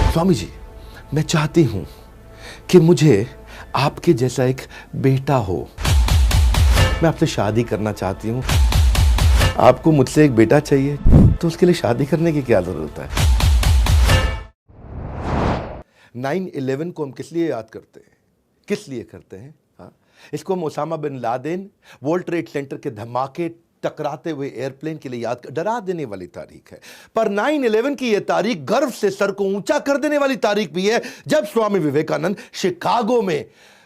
स्वामी जी, मैं चाहती हूं कि मुझे आपके जैसा एक बेटा हो। मैं आपसे शादी करना चाहती हूं। आपको मुझसे एक बेटा चाहिए, तो उसके लिए शादी करने की क्या जरूरत है? 9/11 को हम किस लिए याद करते हैं? किस लिए करते हैं? हाँ, इसको हम Osama bin Laden, World Trade Center के धमाके, टकराते हुए एयरप्लेन के लिए याद कर, डरा देने वाली तारीख है। पर 9/11 की यह तारीख गर्व से सर को ऊंचा कर देने वाली तारीख भी है, जब स्वामी विवेकानंद शिकागो में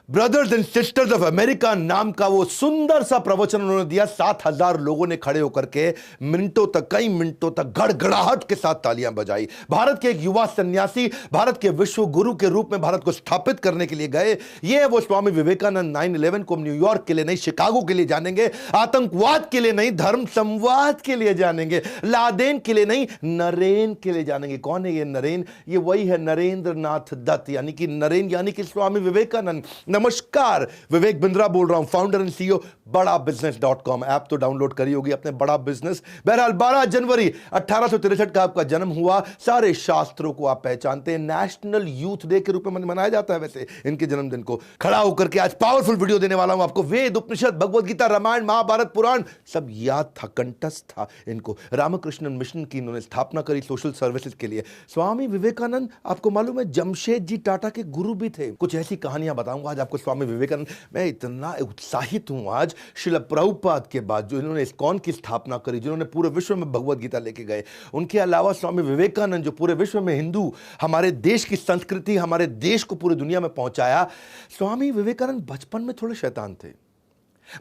brothers and sisters of America नाम का वो सुंदर सा प्रवचन उन्होंने दिया। 7,000 लोगों ने खड़े होकर के मिनटों तक, कई मिनटों तक गड़गड़ाहट के साथ तालियां बजाई। भारत के एक युवा सन्यासी भारत के विश्व गुरु के रूप में भारत को स्थापित करने के लिए गए। ये है वो स्वामी विवेकानंद। 9/11 को हम न्यूयॉर्क के लिए नहीं, शिकागो के लिए जानेंगे। आतंकवाद के लिए नहीं, धर्म संवाद के लिए जानेंगे। लादेन के लिए नहीं, नरेन के लिए जानेंगे। कौन है ये नरेन? ये वही है नरेंद्र नाथ दत्त, यानी कि नरेन यानी कि स्वामी विवेकानंद। नमस्कार, विवेक बिंद्रा बोल रहा हूं, founder and CEO badabusiness.com। App तो डाउनलोड करी होगी अपने बड़ा बिजनेस। बहरहाल 12 जनवरी 1863 का आपका जन्म हुआ। सारे शास्त्रों को आप पहचानते हैं। नेशनल यूथ डे के रूप में मनाया जाता है वैसे इनके जन्मदिन को। खड़ा होकर के आज पावरफुल वीडियो देने वाला हूं आपको। वेद, उपनिषद, भगवद गीता, रामायण, महाभारत, पुराण सब याद था, कंठस्थ था इनको। रामकृष्ण मिशन की इन्होंने स्थापना करी सोशल सर्विसेज के लिए। स्वामी विवेकानंद, आपको मालूम है, जमशेदजी टाटा के गुरु भी थे। कुछ ऐसी कहानियां बताऊंगा आज आपको स्वामी विवेकानंद। मैं इतना उत्साहित हूं आज श्रील प्रभुपाद के बाद, जो इन्होंने इस्कॉन की स्थापना करी, जिन्होंने पूरे विश्व में भगवद गीता लेके गए। उनके अलावा स्वामी विवेकानंद, जो पूरे विश्व में हिंदू, हमारे देश की संस्कृति, हमारे देश को पूरी दुनिया में पहुंचाया। स्वामी विवेकानंद बचपन में थोड़े शैतान थे।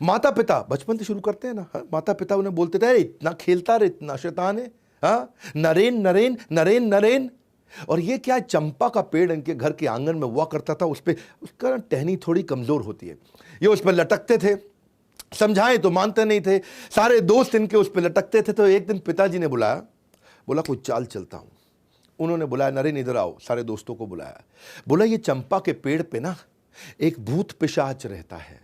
माता पिता, बचपन से शुरू करते हैं ना, माता पिता उन्हें बोलते थे, इतना खेलता रहे, इतना शैतान है, हाँ, नरेन नरेन नरेन नरेन। और ये क्या है, चंपा का पेड़ इनके घर के आंगन में हुआ करता था। उस पे उसका टहनी थोड़ी कमजोर होती है, ये उस पर लटकते थे। समझाएं तो मानते नहीं थे। सारे दोस्त इनके उस पर लटकते थे। तो एक दिन पिताजी ने बुलाया, बोला कोई चाल चलता हूं। उन्होंने बुलाया, नरेन इधर आओ। सारे दोस्तों को बुलाया, बोला ये चंपा के पेड़ पे ना एक भूत पिशाच रहता है,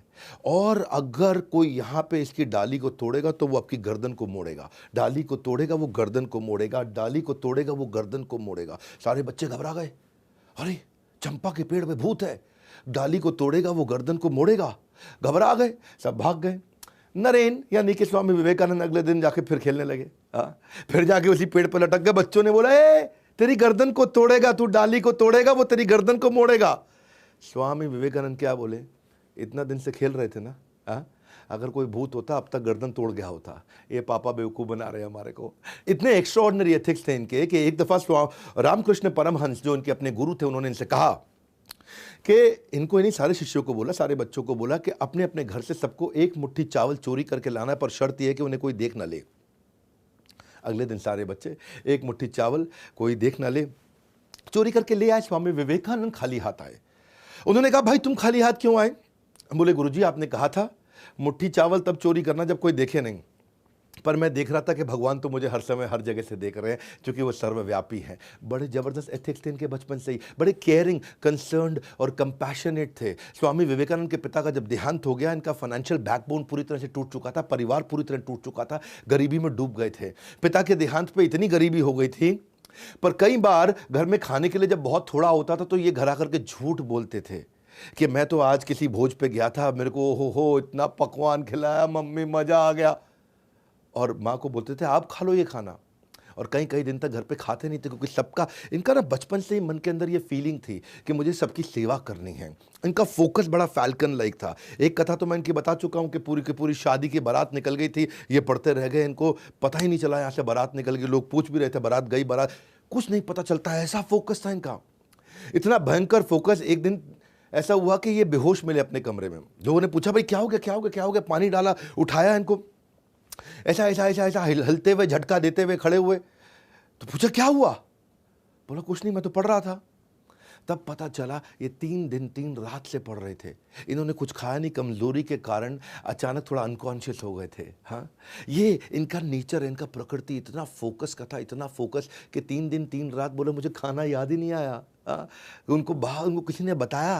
और अगर कोई यहां पे इसकी डाली को तोड़ेगा तो वो आपकी गर्दन को मोड़ेगा। डाली को तोड़ेगा वो गर्दन को मोड़ेगा, डाली को तोड़ेगा वो गर्दन को मोड़ेगा। सारे बच्चे घबरा गए, अरे चंपा के पेड़ पे भूत है, डाली को तोड़ेगा वो गर्दन को मोड़ेगा। घबरा गए, सब भाग गए। नरेन यानी कि स्वामी विवेकानंद अगले दिन जाके फिर खेलने लगे। फिर जाके उसी पेड़ पर लटक गए। बच्चों ने बोला, तेरी गर्दन को तोड़ेगा, तू डाली को तोड़ेगा वो तेरी गर्दन को मोड़ेगा। स्वामी विवेकानंद क्या बोले, इतना दिन से खेल रहे थे ना, अगर कोई भूत होता अब तक गर्दन तोड़ गया होता। ये पापा बेवकूफ़ बना रहे हैं हमारे को। इतने एक्स्ट्राऑर्डिनरी एथिक्स थे इनके कि एक दफ़ा रामकृष्ण परमहंस, जो इनके अपने गुरु थे, उन्होंने इनसे कहा कि इनको, इन्हीं सारे शिष्यों को बोला, सारे बच्चों को बोला कि अपने अपने घर से सबको एक मुट्ठी चावल चोरी करके लाना है, पर शर्त यह है कि उन्हें कोई देख ना ले। अगले दिन सारे बच्चे एक मुट्ठी चावल, कोई देख ना ले, चोरी करके ले आए। स्वामी विवेकानंद खाली हाथ आए। उन्होंने कहा, भाई तुम खाली हाथ क्यों आए? बोले, गुरुजी आपने कहा था मुट्ठी चावल तब चोरी करना जब कोई देखे नहीं, पर मैं देख रहा था कि भगवान तो मुझे हर समय हर जगह से देख रहे हैं, क्योंकि वो सर्वव्यापी हैं। बड़े ज़बरदस्त एथिक्स थे इनके बचपन से ही, बड़े केयरिंग, कंसर्न्ड और कंपैशनेट थे। स्वामी विवेकानंद के पिता का जब देहांत हो गया, इनका फाइनेंशियल बैकबोन पूरी तरह से टूट चुका था, परिवार पूरी तरह टूट चुका था, गरीबी में डूब गए थे। पिता के देहांत पर इतनी गरीबी हो गई थी, पर कई बार घर में खाने के लिए जब बहुत थोड़ा होता था तो ये घर आकर के झूठ बोलते थे कि मैं तो आज किसी भोज पे गया था, मेरे को हो इतना पकवान खिलाया मम्मी, मज़ा आ गया। और माँ को बोलते थे आप खा लो ये खाना, और कई कई दिन तक घर पे खाते नहीं थे, क्योंकि सबका, इनका ना बचपन से ही मन के अंदर ये फीलिंग थी कि मुझे सबकी सेवा करनी है। इनका फोकस बड़ा फैल्कन लाइक था। एक कथा तो मैं इनकी बता चुका हूँ कि पूरी की पूरी शादी की बारात निकल गई थी, ये पढ़ते रह गए, इनको पता ही नहीं चला यहाँ से बारात निकल गई। लोग पूछ भी रहे थे बारात गई, बारात, कुछ नहीं पता चलता है, ऐसा फोकस था इनका, इतना भयंकर फोकस। एक दिन ऐसा हुआ कि ये बेहोश मिले अपने कमरे में। लोगों ने पूछा, भाई क्या हो गया, क्या हो गया, क्या हो गया? पानी डाला, उठाया इनको, ऐसा ऐसा ऐसा ऐसा हिलते हुए, झटका देते हुए खड़े हुए। तो पूछा क्या हुआ? बोला कुछ नहीं, मैं तो पढ़ रहा था। तब पता चला ये 3 दिन 3 रात से पढ़ रहे थे। इन्होंने कुछ खाया नहीं, कमजोरी के कारण अचानक थोड़ा अनकॉन्शियस हो गए थे। हाँ, ये इनका नेचर, इनका प्रकृति इतना फोकस का था, इतना फोकस कि 3 दिन 3 रात बोले मुझे खाना याद ही नहीं आया। उनको किसी ने बताया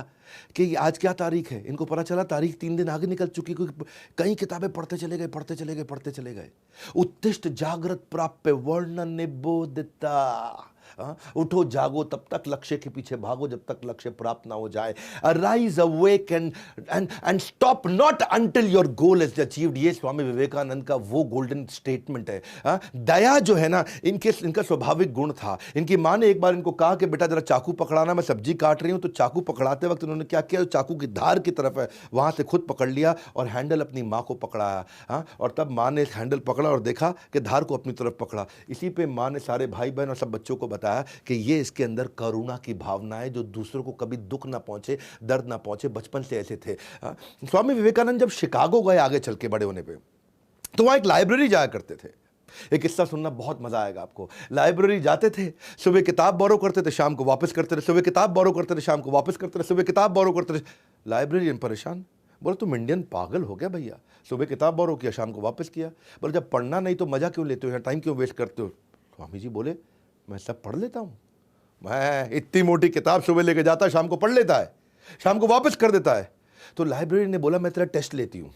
कि आज क्या तारीख है, इनको पता चला तारीख 3 दिन आगे निकल चुकी, क्योंकि कई किताबें पढ़ते चले गए, पढ़ते चले गए, पढ़ते चले गए। उत्तिष्ठ जागृत प्राप्य वर्ण निबोधता, उठो जागो तब तक लक्ष्य के पीछे भागो जब तक लक्ष्य प्राप्त ना हो जाए। Arise awake and stop not until your goal is achieved. ये स्वामी विवेकानंद का वो गोल्डन स्टेटमेंट है। दया जो है ना, इनका स्वाभाविक गुण था। इनकी माँ ने एक बार इनको कहा कि बेटा जरा चाकू पकड़ाना, मैं सब्जी काट रही हूं। तो चाकू पकड़ाते वक्त उन्होंने क्या किया, चाकू की धार की तरफ है वहां से खुद पकड़ लिया और हैंडल अपनी माँ को पकड़ाया। और तब माँ ने हैंडल पकड़ा और देखा कि धार को अपनी तरफ पकड़ा। इसी पे माँ ने सारे भाई बहन और सब बच्चों को बताया कि ये इसके अंदर करुणा की भावना है, जो दूसरों को कभी दुख ना पहुंचे, दर्द ना पहुंचे, बचपन से ऐसे थे। स्वामी विवेकानंद जब शिकागो गए आगे चल के बड़े होने पे, तो वहां एक लाइब्रेरी जाया करते थे। एक किस्सा सुनना बहुत मजा आएगा आपको। लाइब्रेरी जाते थे, सुबह किताब बोरो करते थे, शाम को वापस करते थे, सुबह किताब बोरो करते थे, शाम को वापस करते थे, सुबह किताब बोरो करते थे। लाइब्रेरियन परेशान, बोले तुम इंडियन पागल हो गया भैया, सुबह किताब बोरो किया, शाम को वापस किया। बोले जब पढ़ना नहीं तो मजा क्यों लेते हो, यहाँ टाइम क्यों वेस्ट करते हो। स्वामी जी बोले मैं सब पढ़ लेता हूँ, मैं इतनी मोटी किताब सुबह लेके जाता, शाम को पढ़ लेता है, शाम को वापस कर देता है। तो लाइब्रेरी ने बोला मैं तेरा टेस्ट लेती हूँ।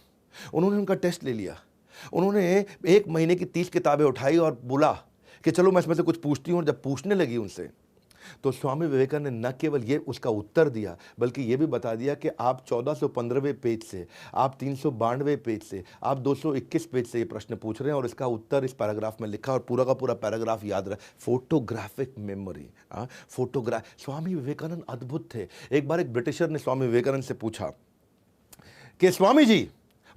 उन्होंने उनका टेस्ट ले लिया। उन्होंने 1 महीने की 30 किताबें उठाई और बोला कि चलो मैं इसमें से कुछ पूछती हूँ। और जब पूछने लगी उनसे, तो स्वामी विवेकानंद ने न केवल ये उसका उत्तर दिया, बल्कि ये भी बता दिया कि आप 1415वें पेज से, आप 392वें पेज से, आप 221 पेज से ये प्रश्न पूछ रहे हैं और इसका उत्तर इस पैराग्राफ में लिखा। और पूरा का पूरा पैराग्राफ याद रहा। फोटोग्राफिक मेमोरी, स्वामी विवेकानंद अद्भुत थे। एक बार एक ब्रिटिशर ने स्वामी विवेकानंद से पूछा कि Swami ji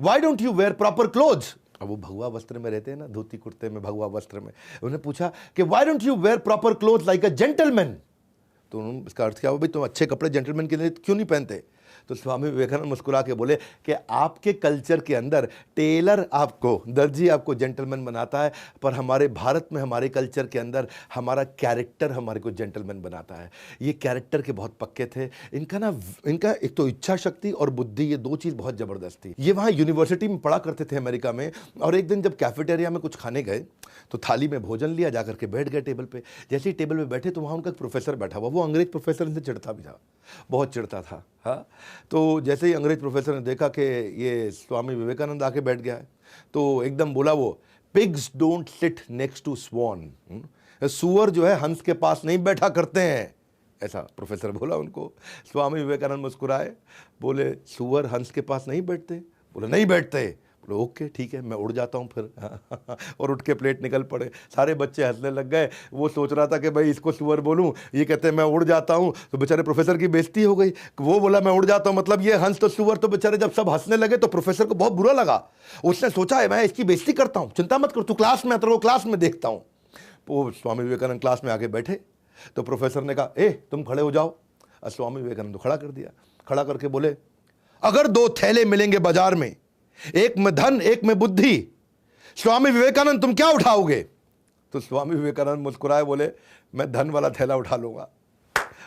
why don't you wear proper clothes. अब वो भगवा वस्त्र में रहते हैं ना, धोती कुर्ते में, भगवा वस्त्र में। उन्होंने पूछा कि why don't you wear proper cloth like a gentleman. तो उन्होंने इसका अर्थ क्या हुआ, भाई तुम अच्छे कपड़े जेंटलमैन के लिए क्यों नहीं पहनते। तो स्वामी विवेकानंद मुस्कुरा के बोले कि आपके कल्चर के अंदर टेलर आपको, दर्जी आपको जेंटलमैन बनाता है, पर हमारे भारत में, हमारे कल्चर के अंदर हमारा कैरेक्टर हमारे को जेंटलमैन बनाता है। ये कैरेक्टर के बहुत पक्के थे। इनका एक तो इच्छा शक्ति और बुद्धि, ये 2 चीज़ बहुत ज़बरदस्त थी। ये वहाँ यूनिवर्सिटी में पढ़ा करते थे अमेरिका में। और एक दिन जब कैफेटेरिया में कुछ खाने गए तो थाली में भोजन लिया, जाकर के बैठ गए टेबल पे। जैसे ही टेबल पे बैठे तो वहाँ उनका एक प्रोफेसर बैठा हुआ। वो अंग्रेज प्रोफेसर इनसे चिढ़ता भी था, बहुत चिढ़ता था। हाँ, तो जैसे ही अंग्रेज प्रोफेसर ने देखा कि ये स्वामी विवेकानंद आके बैठ गया है, तो एकदम बोला वो, pigs don't sit next to swan. सुअर जो है हंस के पास नहीं बैठा करते हैं, ऐसा प्रोफेसर बोला उनको। स्वामी विवेकानंद मुस्कुराए, बोले सुअर हंस के पास नहीं बैठते। बोले नहीं बैठते। बोले ओके ठीक है, मैं उड़ जाता हूँ फिर। और उठ के प्लेट निकल पड़े। सारे बच्चे हंसने लग गए। वो सोच रहा था कि भाई इसको सुअर बोलूँ, ये कहते हैं मैं उड़ जाता हूँ। तो बेचारे प्रोफेसर की बेइज्जती हो गई। वो बोला मैं उड़ जाता हूँ, मतलब ये हंस तो सुअर। तो बेचारे जब सब हंसने लगे तो प्रोफेसर को बहुत बुरा लगा। उसने सोचा है मैं इसकी बेइज्जती करता हूँ, चिंता मत कर, तू क्लास में, तो क्लास में देखता हूँ। वो स्वामी विवेकानंद क्लास में आके बैठे तो प्रोफेसर ने कहा ए तुम खड़े हो जाओ। और स्वामी विवेकानंद खड़ा कर दिया। खड़ा करके बोले अगर 2 थैले मिलेंगे बाजार में, एक में धन एक में बुद्धि, स्वामी विवेकानंद तुम क्या उठाओगे। तो स्वामी विवेकानंद मुस्कुराए, बोले मैं धन वाला थैला उठा लूंगा।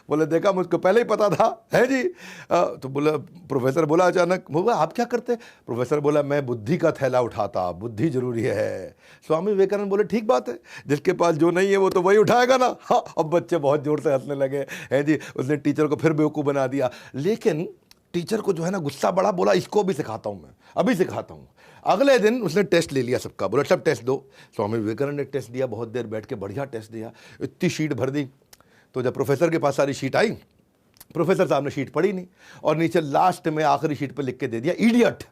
बोले देखा मुझको पहले ही पता था, है जी। तो बोला, प्रोफेसर बोला अचानक, बोला आप क्या करते। प्रोफेसर बोला मैं बुद्धि का थैला उठाता, बुद्धि जरूरी है। स्वामी विवेकानंद बोले ठीक बात है, जिसके पास जो नहीं है वो तो वही उठाएगा ना। हाँ, अब बच्चे बहुत जोर से हंसने लगे, है जी। उसने टीचर को फिर बेवकूफ़ बना दिया। लेकिन टीचर को जो है ना गुस्सा बड़ा, बोला इसको भी सिखाता हूँ मैं, अभी सिखाता हूँ। अगले दिन उसने टेस्ट ले लिया सबका, बोला सब टेस्ट दो। स्वामी विवेकानंद ने टेस्ट दिया, बहुत देर बैठ के बढ़िया टेस्ट दिया, इतनी शीट भर दी। तो जब प्रोफेसर के पास सारी शीट आई, प्रोफेसर साहब ने शीट पढ़ी नहीं और नीचे लास्ट में आखिरी शीट पर लिख के दे दिया इडियट।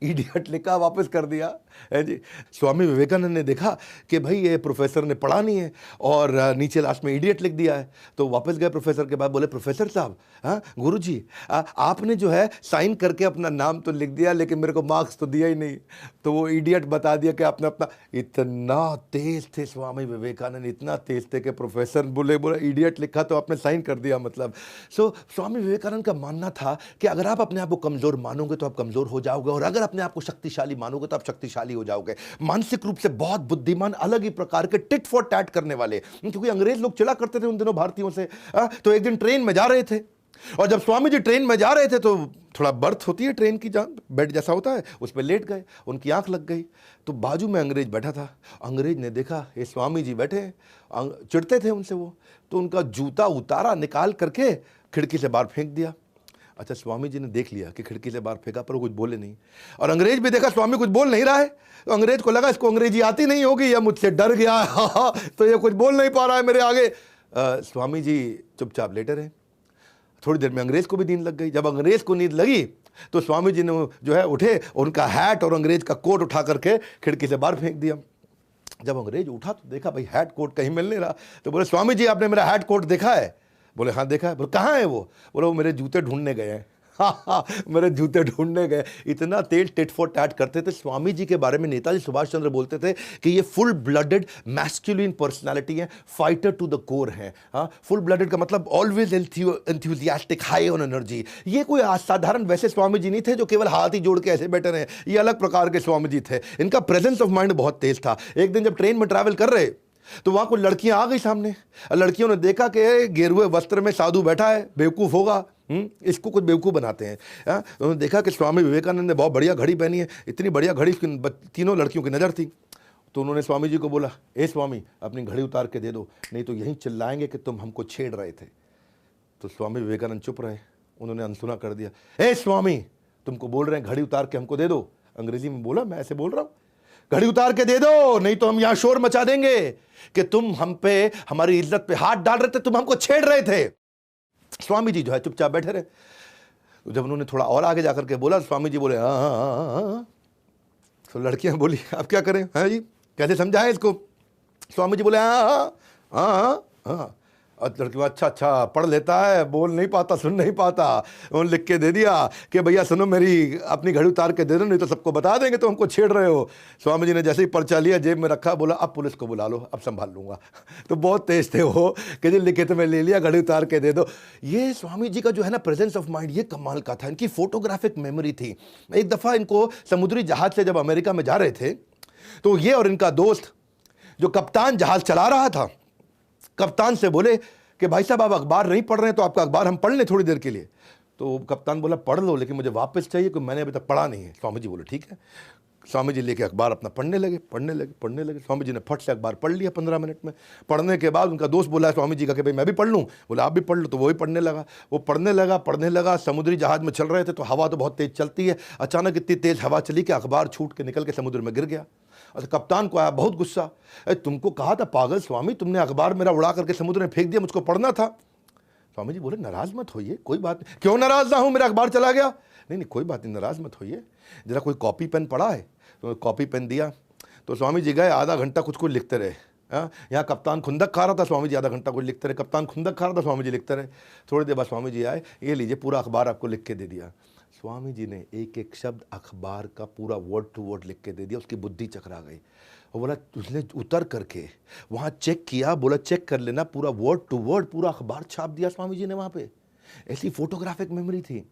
इडियट लिखा, वापस कर दिया, है जी। स्वामी विवेकानंद ने देखा कि भाई ये प्रोफेसर ने पढ़ा नहीं है और नीचे लास्ट में इडियट लिख दिया है। तो वापस गए प्रोफेसर के पास, बोले प्रोफेसर साहब, हाँ गुरुजी, आपने जो है साइन करके अपना नाम तो लिख दिया लेकिन मेरे को मार्क्स तो दिया ही नहीं। तो वो इडियट बता दिया कि आपने अपना, इतना तेज थे स्वामी विवेकानंद, इतना तेज थे कि प्रोफेसर बोले इडियट लिखा तो आपने साइन कर दिया मतलब। सो स्वामी विवेकानंद का मानना था कि अगर आप अपने आप को कमज़ोर मानोगे तो आप कमज़ोर हो जाओगे, और अगर अपने आप को शक्तिशाली मानोगे तो आप शक्तिशाली हो जाओगे। मानसिक रूप से बहुत बुद्धिमान, अलग ही प्रकार के टिट फॉर टैट करने वाले, क्योंकि अंग्रेज लोग चिढ़ा करते थे उन दिनों भारतीयों से। तो एक दिन ट्रेन में जा रहे थे और जब स्वामी जी ट्रेन में जा रहे थे तो थोड़ा बर्थ होती है ट्रेन की, जान बेड जैसा होता है, उस पर लेट गए, उनकी आंख लग गई। तो बाजू में अंग्रेज बैठा था। अंग्रेज ने देखा ये स्वामी जी बैठे, चिढ़ते थे उनसे वो, तो उनका जूता उतारा, निकाल करके खिड़की से बाहर फेंक दिया। अच्छा, स्वामी जी ने देख लिया कि खिड़की से बाहर फेंका, पर वो कुछ बोले नहीं। और अंग्रेज भी देखा स्वामी कुछ बोल नहीं रहा है, तो अंग्रेज को लगा इसको अंग्रेजी आती नहीं होगी या मुझसे डर गया है, तो ये कुछ बोल नहीं पा रहा है मेरे आगे। स्वामी जी चुपचाप लेटे रहे। थोड़ी देर में अंग्रेज को भी नींद लग गई। जब अंग्रेज को नींद लगी तो स्वामी जी ने जो है उठे, उनका हैट और अंग्रेज का कोट उठा करके खिड़की से बाहर फेंक दिया। जब अंग्रेज उठा तो देखा भाई हैट कोट कहीं मिल नहीं रहा, तो बोले स्वामी जी आपने मेरा हैट कोट देखा है? बोले हाँ देखा है। बोले कहाँ है वो? बोले वो मेरे जूते ढूंढने गए हैं। हाँ, मेरे जूते ढूंढने गए। इतना तेज टिट फॉर टैट करते थे। स्वामी जी के बारे में नेताजी सुभाष चंद्र बोलते थे कि ये फुल ब्लडेड मैस्कुलिन पर्सनालिटी है, फाइटर टू द कोर है। हाँ, फुल ब्लडेड का मतलब always enthusiastic, high on energy. ये कोई असाधारण वैसे स्वामी जी नहीं थे जो केवल हाथ ही जोड़ के ऐसे बैठे रहे। ये अलग प्रकार के स्वामी जी थे। इनका प्रेजेंस ऑफ माइंड बहुत तेज था। एक दिन जब ट्रेन में ट्रैवल कर रहे तो वहां कुछ लड़कियां आ गई सामने। लड़कियों ने देखा कि गेरुए वस्त्र में साधु बैठा है, बेवकूफ होगा, इसको कुछ बेवकूफ बनाते हैं। उन्होंने देखा कि स्वामी विवेकानंद ने बहुत बढ़िया घड़ी पहनी है, इतनी बढ़िया घड़ी तीनों लड़कियों की नज़र थी। तो उन्होंने स्वामी जी को बोला, ए स्वामी अपनी घड़ी उतार के दे दो, नहीं तो यहीं चिल्लाएंगे कि तुम हमको छेड़ रहे थे। तो स्वामी विवेकानंद चुप रहे। उन्होंने अनसुना कर दिया, ए स्वामी तुमको बोल रहे हैं घड़ी उतार के हमको दे दो। अंग्रेजी में बोला, मैं ऐसे बोल रहा हूँ, घड़ी उतार के दे दो, नहीं तो हम यहां शोर मचा देंगे कि तुम हम पे, हमारी इज्जत पे हाथ डाल रहे थे, तुम हमको छेड़ रहे थे। स्वामी जी जो है चुपचाप बैठे रहे। तो जब उन्होंने थोड़ा और आगे जाकर के बोला, स्वामी जी बोले हाँ हाँ हाँ हाँ। तो लड़कियां बोली अब क्या करें, हाँ जी कैसे समझाएं इसको? स्वामी जी बोले हाँ हाँ हाँ हाँ। और लड़की अच्छा अच्छा पढ़ लेता है, बोल नहीं पाता, सुन नहीं पाता। उन्होंने लिख के दे दिया कि भैया सुनो, मेरी अपनी घड़ी उतार के दे दो, नहीं तो सबको बता देंगे तो हमको छेड़ रहे हो। स्वामी जी ने जैसे ही पर्चा लिया जेब में रखा, बोला अब पुलिस को बुला लो, अब संभाल लूंगा। तो बहुत तेज थे वो कि जो लिखे तो मैं ले लिया, घड़ी उतार के दे दो। ये स्वामी जी का जो है ना प्रेजेंस ऑफ माइंड, ये कमाल का था। इनकी फोटोग्राफिक मेमोरी थी। एक दफ़ा इनको समुद्री जहाज से जब अमेरिका में जा रहे थे तो ये और इनका दोस्त जो कप्तान जहाज चला रहा था, कप्तान से बोले कि भाई साहब आप अखबार नहीं पढ़ रहे हैं तो आपका अखबार हम पढ़ लें थोड़ी देर के लिए। तो कप्तान बोला पढ़ लो, लेकिन मुझे वापस चाहिए क्योंकि मैंने अभी तक पढ़ा नहीं है। स्वामी जी बोले ठीक है। स्वामी जी लेके अखबार अपना पढ़ने लगे। स्वामी जी ने फट से अखबार पढ़ लिया 15 मिनट में। पढ़ने के बाद उनका दोस्त बोला स्वामी जी का कि भाई मैं भी पढ़ लूँ। बोला आप भी पढ़ लो। तो वो भी पढ़ने लगा। वो पढ़ने लगा। समुद्री जहाज में चल रहे थे तो हवा तो बहुत तेज़ चलती है। अचानक इतनी तेज़ हवा चली कि अखबार छूट के निकल के समुद्र में गिर गया। अच्छा, कप्तान को आया बहुत गुस्सा, तुमको कहा था पागल स्वामी, तुमने अखबार मेरा उड़ा करके समुद्र में फेंक दिया, मुझको पढ़ना था। स्वामी जी बोले नाराज मत होइए, कोई बात नहीं। क्यों नाराज ना हूं, मेरा अखबार चला गया। नहीं कोई बात नहीं, नाराज मत होइए, जरा कोई कॉपी पेन पड़ा है? तो कॉपी पेन दिया। तो स्वामी जी गए, आधा घंटा कुछ लिखते रहे। यहाँ कप्तान खुंदक खा रहा था, स्वामी जी आधा घंटा कुछ लिखते रहे। कप्तान खुंदक खा रहा था, स्वामी जी लिखते रहे। थोड़ी देर बाद स्वामी जी आए, ये लीजिए पूरा अखबार आपको लिख के दे दिया। स्वामी जी ने एक एक शब्द अखबार का पूरा वर्ड टू वर्ड लिख के दे दिया। उसकी बुद्धि चकरा गई। और बोला उसने उतर करके वहाँ चेक किया, बोला चेक कर लेना, पूरा वर्ड टू वर्ड पूरा अखबार छाप दिया स्वामी जी ने वहाँ पे। ऐसी फोटोग्राफिक मेमोरी थी।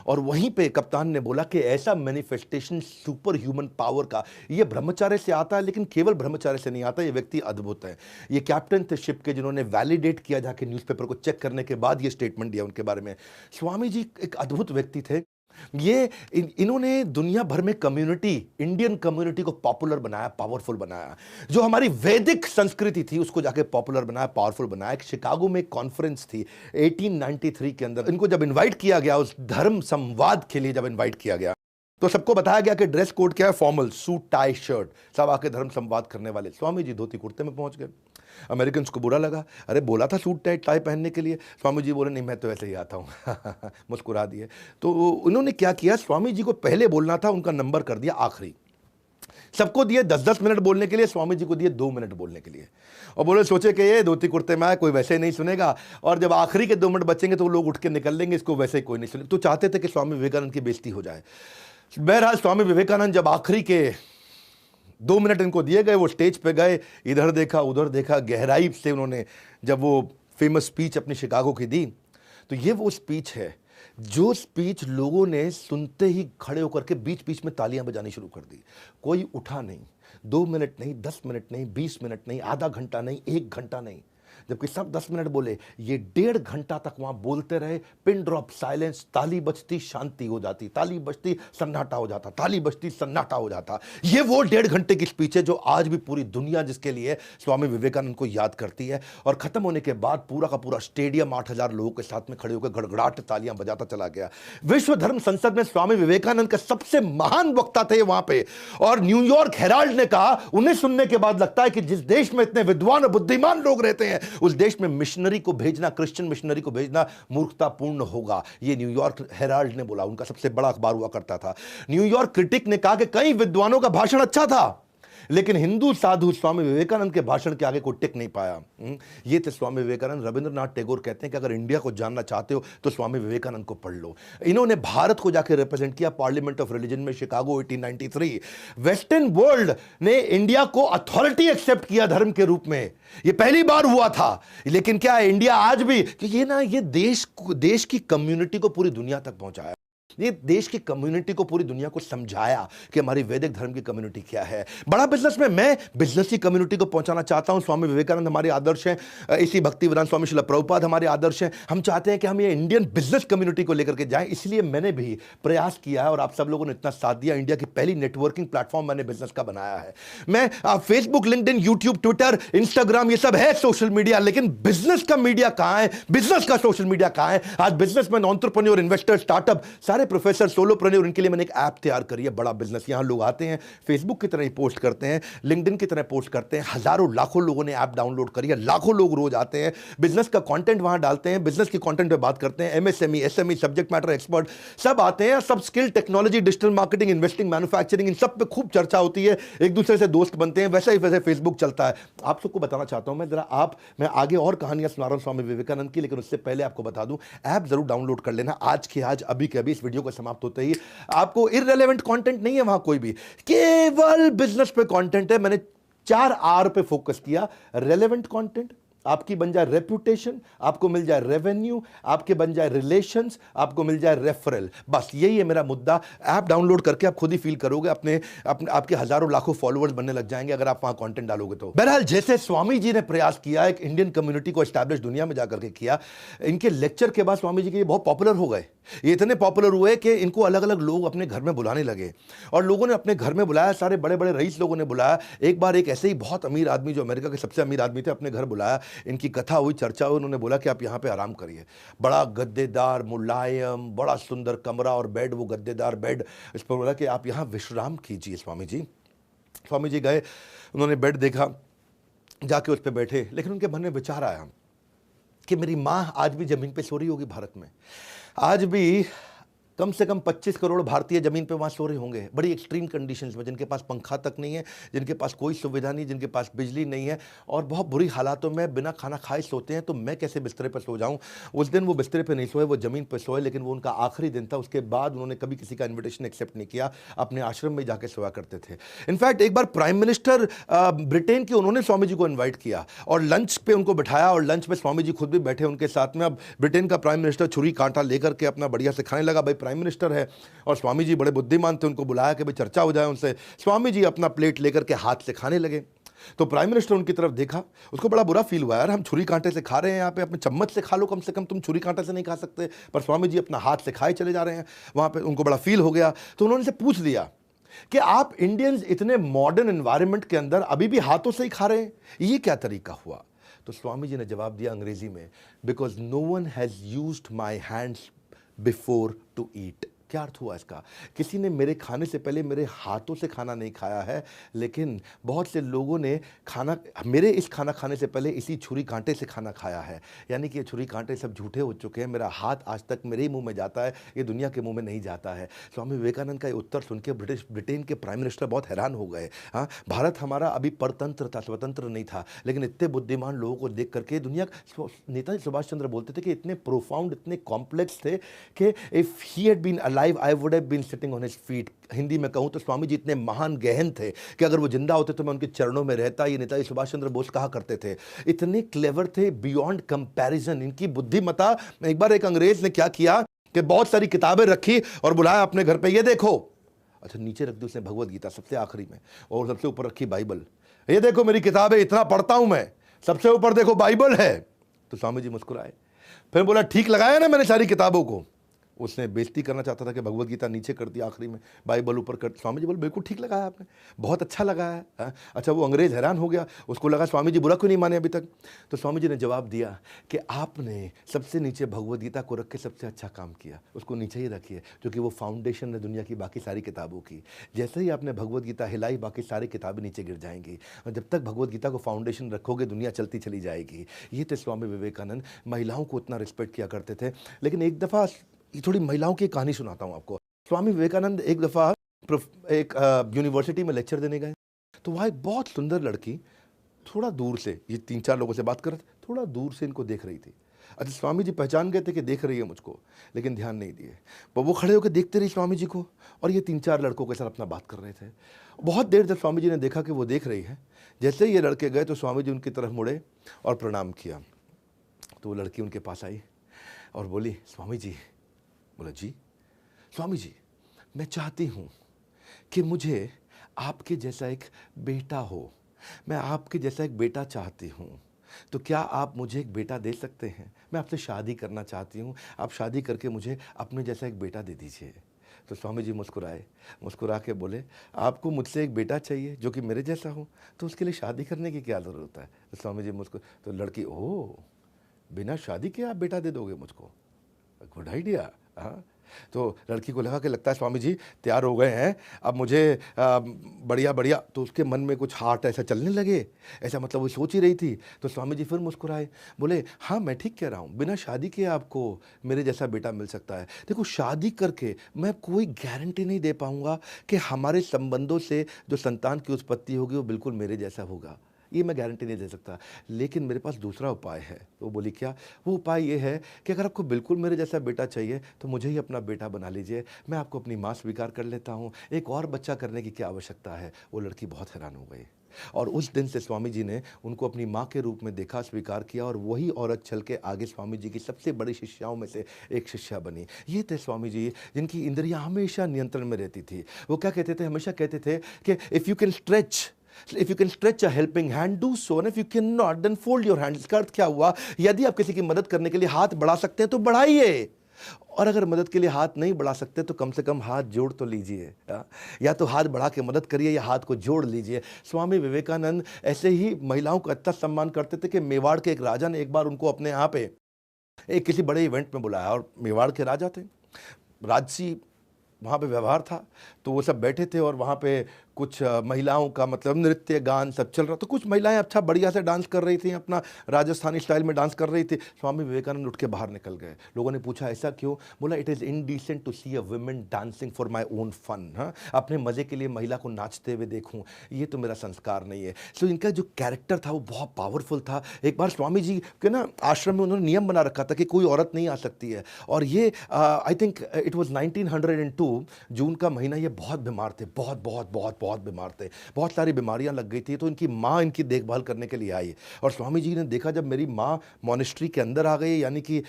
और वहीं पे कप्तान ने बोला कि ऐसा मैनिफेस्टेशन सुपर ह्यूमन पावर का ये ब्रह्मचार्य से आता है, लेकिन केवल ब्रह्मचार्य से नहीं आता, ये व्यक्ति अद्भुत है। ये कैप्टन थे शिप के जिन्होंने वैलिडेट किया, जाके न्यूज़पेपर को चेक करने के बाद ये स्टेटमेंट दिया उनके बारे में। स्वामी जी एक अद्भुत व्यक्ति थे। ये इन्होंने दुनिया भर में कम्युनिटी, इंडियन कम्युनिटी को पॉपुलर बनाया, पावरफुल बनाया। जो हमारी वैदिक संस्कृति थी उसको जाके पॉपुलर बनाया, पावरफुल बनाया। एक शिकागो में एक कॉन्फ्रेंस थी 1893 के अंदर। इनको जब इनवाइट किया गया उस धर्म संवाद के लिए, जब इनवाइट किया गया तो सबको बताया गया कि ड्रेस कोड क्या है, फॉर्मल सूट टाई शर्ट, सब आके धर्म संवाद करने वाले। स्वामी जी धोती कुर्ते में पहुंच गए। अमेरिकन को बुरा लगा, अरे बोला था सूट टाई पहनने के लिए। स्वामी जी बोले नहीं मैं तो ऐसे ही आता हूँ। मुस्कुरा दिए। तो उन्होंने क्या किया, स्वामी जी को पहले बोलना था, उनका नंबर कर दिया आखिरी। सबको दिए 10-10 मिनट बोलने के लिए, स्वामी जी को दिए 2 मिनट बोलने के लिए। और बोले सोचे कि ये धोती कुर्ते में आए, कोई वैसे ही नहीं सुनेगा, और जब आखिरी के 2 मिनट बचेंगे तो लोग उठ के निकल लेंगे, इसको वैसे ही कोई नहीं सुनेगा। तो चाहते थे कि स्वामी विवेकानंद की बेइज्जती हो जाए। बहरहाल स्वामी विवेकानंद जब आखिरी के 2 मिनट इनको दिए गए, वो स्टेज पे गए, इधर देखा उधर देखा, गहराई से उन्होंने जब वो फेमस स्पीच अपनी शिकागो की दी, तो ये वो स्पीच है जो स्पीच लोगों ने सुनते ही खड़े होकर के बीच बीच में तालियां बजानी शुरू कर दी। कोई उठा नहीं, 2 मिनट नहीं, 10 मिनट नहीं, 20 मिनट नहीं, आधा घंटा नहीं, 1 घंटा नहीं, जबकि सब 10 मिनट बोले, ये 1.5 घंटा तक वहां बोलते रहे। पिन ड्रॉप साइलेंस, ताली बजती शांति हो जाती, ताली बजती सन्नाटा हो जाता, ताली बजती सन्नाटा हो जाता। ये वो 1.5 घंटे की स्पीच है जो आज भी पूरी दुनिया जिसके लिए स्वामी विवेकानंद को याद करती है। और खत्म होने के बाद पूरा का पूरा स्टेडियम 8000 लोगों के साथ में खड़े होकर गड़गड़ाहट तालियां बजाता चला गया। विश्व धर्म संसद में स्वामी विवेकानंद का सबसे महान वक्ता थे वहां पे। और न्यूयॉर्क हेराल्ड ने कहा, उन्हें सुनने के बाद लगता है कि जिस देश में इतने विद्वान और बुद्धिमान लोग रहते हैं उस देश में मिशनरी को भेजना, क्रिश्चियन मिशनरी को भेजना मूर्खतापूर्ण होगा। ये न्यूयॉर्क हेराल्ड ने बोला, उनका सबसे बड़ा अखबार हुआ करता था। न्यूयॉर्क क्रिटिक ने कहा कि कई विद्वानों का भाषण अच्छा था, लेकिन हिंदू साधु स्वामी विवेकानंद के भाषण के आगे कोई टिक नहीं पाया। ये थे स्वामी विवेकानंद। रविंद्रनाथ टैगोर कहते हैं कि अगर इंडिया को जानना चाहते हो तो स्वामी विवेकानंद को पढ़ लो। इन्होंने भारत को जाकर रिप्रेजेंट किया पार्लियामेंट ऑफ रिलीजन में, शिकागो 1893। वेस्टर्न वर्ल्ड ने इंडिया को अथॉरिटी एक्सेप्ट किया धर्म के रूप में, ये पहली बार हुआ था। लेकिन क्या है, इंडिया आज भी ये देश की कम्युनिटी को पूरी दुनिया तक पहुंचाया, ये देश की कम्युनिटी को पूरी दुनिया को समझाया कि हमारी वैदिक धर्म की कम्युनिटी क्या है। बड़ा बिजनेस में मैं बिजनेस की कम्युनिटी को पहुंचाना चाहता हूं। स्वामी विवेकानंद हमारे आदर्श हैं, इसी भक्तिवेदांत स्वामी श्रील प्रभुपाद हमारे आदर्श हैं। हम चाहते हैं कि हम ये इंडियन बिजनेस कम्युनिटी को लेकर के जाएं, इसलिए मैंने भी प्रयास किया है और आप सब लोगों ने इतना साथ दिया। इंडिया की पहली नेटवर्किंग प्लेटफॉर्म मैंने बिजनेस का बनाया है। मैं Facebook, LinkedIn, YouTube, Twitter, Instagram, ये सब है सोशल मीडिया, लेकिन बिजनेस का मीडिया कहां है, बिजनेस का सोशल मीडिया कहां है? आज बिजनेसमैन, एंटरप्रेन्योर, इन्वेस्टर, स्टार्टअप, सारे प्रोफेसर, सोलोप्रेन्योर, उनके लिए मैंने एक ऐप तैयार करी है, बड़ा बिजनेस। यहां लोग आते हैं, फेसबुक की तरह ही पोस्ट करते हैं, लिंक्डइन की तरह पोस्ट करते हैं। हजारों लाखों लोगों ने ऐप डाउनलोड करी है, लाखों लोग रोज आते हैं, बिजनेस का कंटेंट वहां डालते हैं, बिजनेस की कंटेंट पे बात करते हैं। MSME, SME, subject matter expert सब आते हैं, सब skill, technology, digital marketing, investing, manufacturing, इन सब पे खूब चर्चा होती है, एक दूसरे से दोस्त बनते हैं। वैसे ही फेसबुक चलता है। आप सबको बताना चाहता हूं मैं आगे और कहानियां सुना रहा हूं स्वामी विवेकानंद की, लेकिन उससे पहले आपको बता दूं, ऐप जरूर डाउनलोड कर लेना आज के आज, अभी के अभी, इस वीडियो को समाप्त होते ही। आपको इररिलेवेंट कंटेंट नहीं है वहां, कोई भी, केवल बिजनेस पे कंटेंट है। मैंने 4 आर पे फोकस किया। रेलेवेंट कंटेंट, आपकी बन जाए रेपुटेशन, आपको मिल जाए रेवेन्यू, आपके बन जाए रिलेशंस, आपको मिल जाए रेफरल। बस यही है मेरा मुद्दा। ऐप डाउनलोड करके आप खुद ही फील करोगे, आपके हजारों लाखों फॉलोअर्स बनने लग जाएंगे अगर आप वहां कंटेंट डालोगे तो। बहरहाल, जैसे स्वामी जी ने प्रयास किया, एक इंडियन कम्युनिटी को एस्टैब्लिश दुनिया में जाकर के किया, इनके लेक्चर के बाद स्वामी जी के बहुत पॉपुलर हो गए। ये इतने पॉपुलर हुए कि इनको अलग अलग लोग अपने घर में बुलाने लगे, और लोगों ने अपने घर में बुलाया, सारे बड़े बड़े रईस लोगों ने बुलाया। एक बार एक ऐसे ही बहुत अमीर आदमी, जो अमेरिका के सबसे अमीर आदमी थे, अपने घर बुलाया। इनकी कथा हुई, चर्चा हुई, उन्होंने बोला कि आप यहाँ पे आराम करिए। बड़ा गद्देदार, मुलायम, बड़ा सुंदर कमरा और बेड, वो गद्देदार बेड। इस पर बोला कि आप यहाँ विश्राम कीजिए स्वामी जी। स्वामी जी गए, उन्होंने बेड देखा, जाके उस पर बैठे, लेकिन उनके मन में विचार आया कि मेरी माँ आज भी जमीन पे सो रही होगी भारत में, आज भी कम से कम 25 करोड़ भारतीय जमीन पे वहाँ सो रहे होंगे, बड़ी एक्सट्रीम कंडीशंस में, जिनके पास पंखा तक नहीं है, जिनके पास कोई सुविधा नहीं, जिनके पास बिजली नहीं है, और बहुत बुरी हालातों में बिना खाना खाए सोते हैं। तो मैं कैसे बिस्तरे पर सो जाऊँ? उस दिन वो बिस्तरे पर नहीं सोए, वो ज़मीन पर सोए, लेकिन वो उनका आखिरी दिन था। उसके बाद उन्होंने कभी किसी का इन्विटेशन एक्सेप्ट नहीं किया, अपने आश्रम में जाके सोया करते थे। इनफैक्ट एक बार प्राइम मिनिस्टर ब्रिटेन के, उन्होंने स्वामी जी को इन्वाइट किया और लंच पे उनको बिठाया, और लंच में स्वामी जी खुद भी बैठे उनके साथ में। अब ब्रिटेन का प्राइम मिनिस्टर छुरी कांटा लेकर के अपना बढ़िया से खाने लगा, भाई प्राइम मिनिस्टर है, और स्वामी जी बड़े बुद्धिमान थे, उनको बुलाया कि भाई चर्चा हो जाए उनसे। स्वामी जी अपना प्लेट लेकर के हाथ से खाने लगे। तो प्राइम मिनिस्टर उनकी तरफ देखा, उसको बड़ा बुरा फील हुआ, यार हम छुरी कांटे से खा रहे हैं यहाँ पे, अपने चम्मच से खा लो कम से कम, तुम छुरी कांटे से नहीं खा सकते। पर स्वामी जी अपना हाथ से खाए चले जा रहे हैं वहाँ पे, उनको बड़ा फील हो गया। तो उन्होंने से पूछ लिया कि आप इंडियंस इतने मॉडर्न एनवायरनमेंट के अंदर अभी भी हाथों से ही खा रहे हैं, ये क्या तरीका हुआ? तो स्वामी जी ने जवाब दिया अंग्रेजी में, because no one has used my hands before to eat. क्या अर्थ हुआ इसका? किसी ने मेरे खाने से पहले मेरे हाथों से खाना नहीं खाया है, लेकिन बहुत से लोगों ने मेरे इस खाना खाने से पहले इसी छुरी कांटे से खाना खाया है। यानी कि ये छुरी कांटे सब झूठे हो चुके हैं, मेरा हाथ आज तक मेरे ही मुंह में जाता है, ये दुनिया के मुंह में नहीं जाता है। स्वामी विवेकानंद का ये उत्तर सुन के ब्रिटेन के प्राइम मिनिस्टर बहुत हैरान हो गए। हाँ, भारत हमारा अभी परतंत्र था, स्वतंत्र नहीं था, लेकिन इतने बुद्धिमान लोगों को देख करके दुनिया, नेताजी सुभाष चंद्र बोलते थे कि इतने प्रोफाउंड, इतने कॉम्प्लेक्स थे कि if he had been alive, I would have been sitting on his feet। Hindi में कहूं तो स्वामी जी इतने महान गहन थे कि अगर वो जिंदा होते तो मैं उनके चरणों में रहता। ये नेताजी सुभाष चंद्र बोस कहा करते थे। इतने क्लेवर थे, बियॉन्ड कंपैरिजन इनकी बुद्धिमता। एक बार एक अंग्रेज ने क्या किया कि बहुत सारी किताबें रखी और बुलाया अपने घर पे, ये देखो। अच्छा, नीचे रख दी उसने भगवत गीता सबसे आखिरी में, और सबसे ऊपर रखी बाइबल। ये देखो मेरी किताबें, इतना पढ़ता हूं मैं, सबसे ऊपर देखो बाइबल है। तो स्वामी जी मुस्कुराए, फिर बोला ठीक लगाया ना मैंने सारी किताबों को? उसने बेइज्जती करना चाहता था कि भगवत गीता नीचे कर दी आखिरी में, बाइबल ऊपर कर। स्वामी जी बोले बिल्कुल ठीक लगाया आपने, बहुत अच्छा लगा है। हाँ? अच्छा, वो अंग्रेज़ हैरान हो गया, उसको लगा स्वामी जी बुरा क्यों नहीं माने अभी तक। तो स्वामी जी ने जवाब दिया कि आपने सबसे नीचे भगवत गीता को रख के सबसे अच्छा काम किया, उसको नीचे ही रखिए, क्योंकि वो फाउंडेशन है दुनिया की बाकी सारी किताबों की। जैसे ही आपने भगवत गीता हिलाई, बाकी सारी किताबें नीचे गिर जाएंगी, और जब तक भगवत गीता को फाउंडेशन रखोगे दुनिया चलती चली जाएगी। ये थे स्वामी विवेकानंद, महिलाओं को उतना रिस्पेक्ट किया करते थे। लेकिन एक दफ़ा ये थोड़ी महिलाओं की कहानी सुनाता हूँ आपको। स्वामी विवेकानंद एक दफ़ा एक यूनिवर्सिटी में लेक्चर देने गए, तो वहाँ एक बहुत सुंदर लड़की थोड़ा दूर से, ये 3-4 लोगों से बात कर रहे थे, थोड़ा दूर से इनको देख रही थी। अच्छा, स्वामी जी पहचान गए थे कि देख रही है मुझको, लेकिन ध्यान नहीं दिए। पर वो खड़े होकर देखते रही स्वामी जी को, और ये 3-4 लड़कों के साथ अपना बात कर रहे थे। बहुत देर तक स्वामी जी ने देखा कि वो देख रही है। जैसे ही ये लड़के गए तो स्वामी जी उनकी तरफ मुड़े और प्रणाम किया। तो वो लड़की उनके पास आई और बोली, स्वामी जी। बोला जी। स्वामी जी, मैं चाहती हूँ कि मुझे आपके जैसा एक बेटा हो, मैं आपके जैसा एक बेटा चाहती हूँ, तो क्या आप मुझे एक बेटा दे सकते हैं? मैं आपसे शादी करना चाहती हूँ, आप शादी करके मुझे अपने जैसा एक बेटा दे दीजिए। तो स्वामी जी मुस्कुराए, मुस्कुरा के बोले, आपको मुझसे एक बेटा चाहिए जो कि मेरे जैसा हो, तो उसके लिए शादी करने की क्या ज़रूरत है? तो स्वामी जी तो लड़की, ओह, बिना शादी के आप बेटा दे दोगे मुझको? Good idea. हाँ, तो लड़की को लगा कि लगता है स्वामी जी तैयार हो गए हैं, अब मुझे बढ़िया बढ़िया। तो उसके मन में कुछ हार्ट ऐसा चलने लगे, ऐसा मतलब वो सोच ही रही थी। तो स्वामी जी फिर मुस्कुराए, बोले, हाँ मैं ठीक कह रहा हूँ, बिना शादी के आपको मेरे जैसा बेटा मिल सकता है। देखो, शादी करके मैं कोई गारंटी नहीं दे पाऊँगा कि हमारे संबंधों से जो संतान की उत्पत्ति होगी वो बिल्कुल मेरे जैसा होगा, ये मैं गारंटी नहीं दे सकता, लेकिन मेरे पास दूसरा उपाय है। वो बोली, क्या? वो उपाय ये है कि अगर आपको बिल्कुल मेरे जैसा बेटा चाहिए तो मुझे ही अपना बेटा बना लीजिए, मैं आपको अपनी माँ स्वीकार कर लेता हूँ, एक और बच्चा करने की क्या आवश्यकता है। वो लड़की बहुत हैरान हो गई, और उस दिन से स्वामी जी ने उनको अपनी माँ के रूप में देखा, स्वीकार किया, और वही औरत चल के आगे स्वामी जी की सबसे बड़ी शिष्याओं में से एक शिष्या बनी। ये थे स्वामी जी, जिनकी इंद्रियां हमेशा नियंत्रण में रहती थी। वो क्या कहते थे? हमेशा कहते थे कि if you can stretch a helping hand, do so, and if you can not then fold your hand. इसका अर्थ क्या हुआ? यदि आप किसी की मदद करने के लिए हाथ बढ़ा सकते हैं तो बढ़ाइए, और अगर मदद के लिए हाथ नहीं बढ़ा सकते तो कम से कम हाथ जोड़ तो लीजिए। या तो हाथ बढ़ा के मदद करिए या हाथ को जोड़ लीजिए। स्वामी विवेकानंद ऐसे ही महिलाओं का इतना सम्मान करते थे कि मेवाड़ के एक राजा ने एक बार उनको अपने यहाँ पे एक किसी बड़े इवेंट में बुलाया, और मेवाड़ के राजा थे, राजसी वहाँ पे व्यवहार था, तो वो सब बैठे थे, और वहाँ पे कुछ महिलाओं का मतलब नृत्य गान सब चल रहा। तो कुछ महिलाएं अच्छा बढ़िया से डांस कर रही थी, अपना राजस्थानी स्टाइल में डांस कर रही थी। स्वामी विवेकानंद उठ के बाहर निकल गए। लोगों ने पूछा ऐसा क्यों? बोला, it is indecent to see a women dancing for my own fun. हाँ, अपने मज़े के लिए महिला को नाचते हुए देखूँ, ये तो मेरा संस्कार नहीं है। सो इनका जो कैरेक्टर था वो बहुत पावरफुल था। एक बार स्वामी जी के ना आश्रम में उन्होंने नियम बना रखा था कि कोई औरत नहीं आ सकती है, और ये आई थिंक इट वॉज 1902 जून का महीना। ये बहुत बीमार थे, बहुत बहुत बहुत बहुत बीमार थे, बहुत सारी बीमारियां लग गई थी। तो इनकी माँ इनकी देखभाल करने के लिए आई, और स्वामी जी ने देखा जब मेरी माँ मॉनेस्ट्री के अंदर आ गई, यानी कि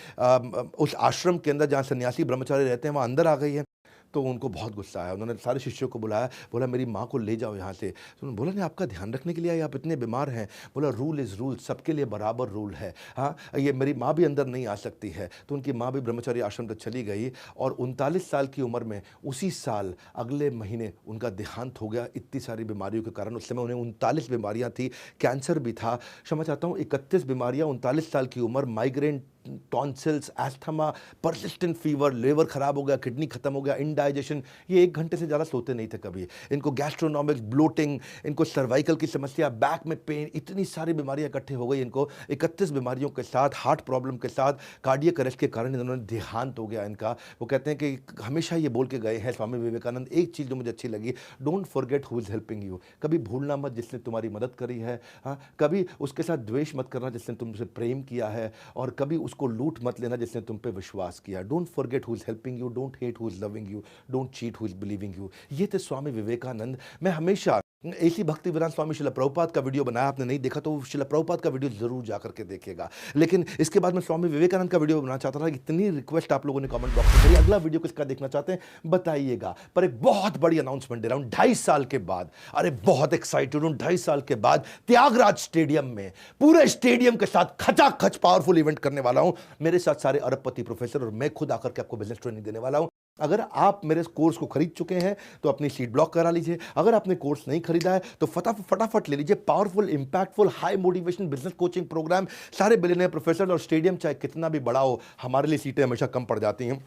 उस आश्रम के अंदर जहाँ सन्यासी ब्रह्मचारी रहते हैं वहाँ अंदर आ गई है, तो उनको बहुत गुस्सा आया। उन्होंने सारे शिष्यों को बुलाया, बोला मेरी माँ को ले जाओ यहाँ से। तो उन्होंने बोला, नहीं, आपका ध्यान रखने के लिए आई, आप इतने बीमार हैं। बोला, रूल इज़ रूल, सबके लिए बराबर रूल है। हाँ, ये मेरी माँ भी अंदर नहीं आ सकती है। तो उनकी माँ भी ब्रह्मचारी आश्रम तक चली गई, और 39 साल की उम्र में उसी साल अगले महीने उनका देहांत हो गया, इतनी सारी बीमारियों के कारण। उस समय उन्हें 39 बीमारियाँ थी, कैंसर भी था, क्षमा चाहता हूँ 31 बीमारियाँ, 39 साल की उम्र, migraine, tonsils, asthma, persistent fever, liver खराब हो गया, किडनी खत्म हो गया, इंडाइजेशन। ये 1 घंटे से ज़्यादा सोते नहीं थे कभी। इनको गैस्ट्रोनॉमिक ब्लोटिंग, इनको सर्वाइकल की समस्या, बैक में पेन, इतनी सारी बीमारियां इकट्ठे हो गई इनको। 31 बीमारियों के साथ, हार्ट प्रॉब्लम के साथ, कार्डियक अरेस्ट के कारण इन्होंने देहांत हो गया इनका। वो कहते हैं कि हमेशा ये बोल के गए हैं स्वामी विवेकानंद, एक चीज़ जो मुझे अच्छी लगी, don't forget who is helping you. कभी भूलना मत जिसने तुम्हारी मदद करी है। हाँ, कभी उसके साथ द्वेष मत करना जिसने तुमसे प्रेम किया है, और कभी को लूट मत लेना जिसने तुम पे विश्वास किया। Don't forget who is helping you, don't hate who is loving you, don't cheat who is believing you. ये थे स्वामी विवेकानंद। मैं हमेशा ऐसी भक्ति वेदांत स्वामी शिला प्रभुपाद का वीडियो बनाया, आपने नहीं देखा तो शिला प्रभुपाद का वीडियो जरूर जाकर के देखिएगा। लेकिन इसके बाद मैं स्वामी विवेकानंद का वीडियो बनाना चाहता था, इतनी रिक्वेस्ट आप लोगों ने कमेंट बॉक्स में करी, अगला वीडियो किसका देखना चाहते हैं बताइएगा। पर एक बहुत बड़ी अनाउंसमेंट दे रहा हूं, 2.5 साल के बाद, अरे बहुत एक्साइटेड हूं, 2.5 साल के बाद त्यागराज स्टेडियम में पूरे स्टेडियम के साथ खचाखच पावरफुल इवेंट करने वाला हूं। मेरे साथ सारे अरबपति प्रोफेसर और मैं खुद आकर के आपको बिजनेस ट्रेनिंग देने वाला हूं। अगर आप मेरे कोर्स को खरीद चुके हैं तो अपनी सीट ब्लॉक करा लीजिए, अगर आपने कोर्स नहीं खरीदा है तो फटाफट ले लीजिए। Powerful, impactful, high motivation business coaching program, सारे बिलियनियर प्रोफेसर, और स्टेडियम चाहे कितना भी बड़ा हो, हमारे लिए सीटें हमेशा कम पड़ जाती हैं।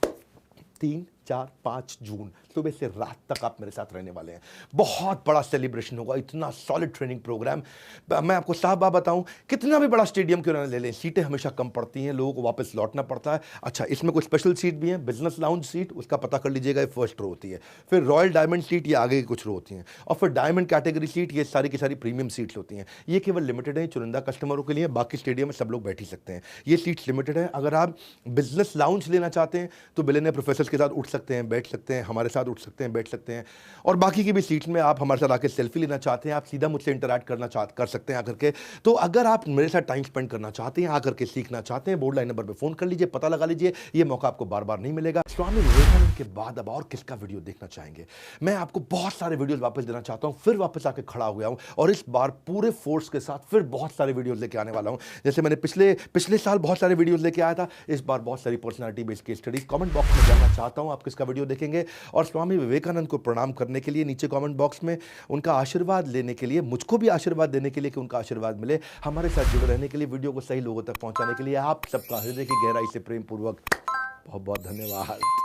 3, 4, 5 जून सुबह से रात तक आप मेरे साथ रहने वाले हैं। बहुत बड़ा सेलिब्रेशन होगा, इतना सॉलिड ट्रेनिंग प्रोग्राम। मैं आपको साफ बात बताऊं, कितना भी बड़ा स्टेडियम क्यों ना ले लें, सीटें हमेशा कम पड़ती हैं, लोगों को वापस लौटना पड़ता है। अच्छा, इसमें कुछ स्पेशल सीट भी हैं, बिजनेस लाउंज सीट, उसका पता कर लीजिएगा, ये फर्स्ट रो होती है। फिर रॉयल डायमंड सीट, ये आगे की कुछ रो होती हैं, और फिर डायमंड कैटेगरी सीट, ये सारी की सारी प्रीमियम सीट्स होती हैं। ये केवल लिमिटेड है, चुनिंदा कस्टमरों के लिए, बाकी स्टेडियम में सब लोग बैठ ही सकते हैं। ये सीट्स लिमिटेड है। अगर आप बिजनेस लाउंज लेना चाहते हैं तो बिलियनियर प्रोफेसर्स के साथ उठ सकते हैं, बैठ सकते हैं, हमारे साथ उठ सकते हैं, बैठ सकते हैं। और बाकी की भी सीट्स में आप हमारे साथ आकर सेल्फी लेना चाहते हैं, आप सीधा मुझसे इंटरैक्ट कर सकते हैं आकर के। तो अगर आप मेरे साथ टाइम स्पेंड करना चाहते हैं, आकर के सीखना चाहते हैं, बोर्ड लाइन नंबर पे फोन कर लीजिए, पता लगा लीजिए, ये मौका आपको बार बार नहीं मिलेगा। स्वामी विवेकानंद के बाद अब और किसका वीडियो देखना चाहेंगे? मैं आपको बहुत सारे वीडियोस वापस देना चाहता हूं, फिर वापस आके खड़ा हुआ हूं, और इस बार पूरे फोर्स के साथ फिर बहुत सारे वीडियोस लेके आने वाला हूं। जैसे मैंने पिछले साल बहुत सारे वीडियोस लेके आया था, इस बार बहुत सारी personality based case studies. Comment box में जानना चाहता हूं आप किसका वीडियो देखेंगे, और स्वामी विवेकानंद को प्रणाम करने के लिए नीचे कमेंट बॉक्स में उनका आशीर्वाद लेने के लिए, मुझको भी आशीर्वाद देने के लिए कि उनका आशीर्वाद मिले, हमारे साथ जुड़े रहने के लिए, वीडियो को सही लोगों तक पहुंचाने के लिए आप सबका हृदय की गहराई से प्रेम पूर्वक बहुत बहुत धन्यवाद।